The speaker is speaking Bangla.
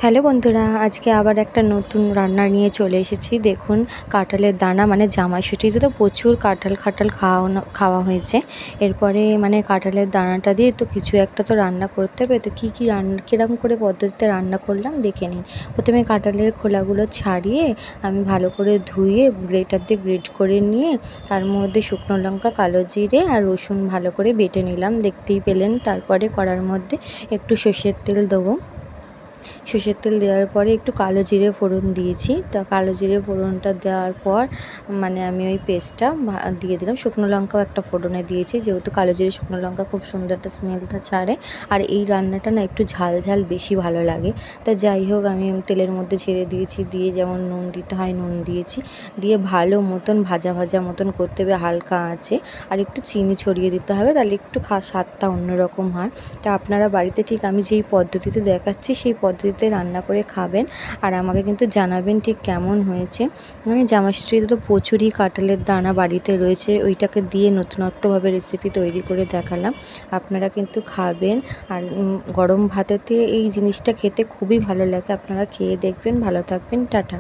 হ্যালো বন্ধুরা, আজকে আবার একটা নতুন রান্না নিয়ে চলে এসেছি। দেখুন, কাঁঠালের দানা মানে জামাইষষ্ঠীতে তো প্রচুর কাঁঠাল খাওয়া হয়েছে। এরপরে মানে কাঁঠালের দানাটা দিয়ে তো কিছু একটা তো রান্না করতে হবে। তো কী রান্না কীরকম করে পদ্ধতিতে রান্না করলাম দেখে নিন। প্রথমে কাঁঠালের খোলাগুলো ছাড়িয়ে আমি ভালো করে ধুয়ে গ্রেটার দিয়ে গ্রেট করে নিয়ে তার মধ্যে শুকনো লঙ্কা, কালো জিরে আর রসুন ভালো করে বেটে নিলাম, দেখতেই পেলেন। তারপরে কড়ার মধ্যে একটু সর্ষের তেল দেবো। সর্ষের তেল দেওয়ার পরে একটু কালো জিরে ফোড়ন দিয়েছি। তা কালো জিরে ফোড়নটা দেওয়ার পর মানে আমি ওই পেস্টটা দিয়ে দিলাম। শুকনো লঙ্কাও একটা ফোড়নে দিয়েছি, যেহেতু কালো জিরে শুকনো লঙ্কা খুব সুন্দর একটা স্মেলটা ছাড়ে। আর এই রান্নাটা না একটু ঝাল ঝাল বেশি ভালো লাগে। তা যাই হোক, আমি তেলের মধ্যে ছেড়ে দিয়েছি, দিয়ে যেমন নুন দিতে হয় নুন দিয়েছি, দিয়ে ভালো মতন ভাজা ভাজা মতন করতে হবে হালকা আঁচে। আর একটু চিনি ছড়িয়ে দিতে হবে, তাহলে একটু স্বাদটা অন্যরকম হয়। তা আপনারা বাড়িতে ঠিক আমি যেই পদ্ধতিতে দেখাচ্ছি সেই পদ্ধতিতে রান্না করে খাবেন, আর আমাকে কিন্তু জানাবেন ঠিক কেমন হয়েছে। মানে জামাইষষ্ঠীতে তো প্রচুরই কাঁঠালের দানা বাড়িতে রয়েছে, ওইটাকে দিয়ে নতুনত্বভাবে রেসিপি তৈরি করে দেখালাম। আপনারা কিন্তু খাবেন, আর গরম ভাতেতে এই জিনিসটা খেতে খুবই ভালো লাগে। আপনারা খেয়ে দেখবেন। ভালো থাকবেন, টাটা।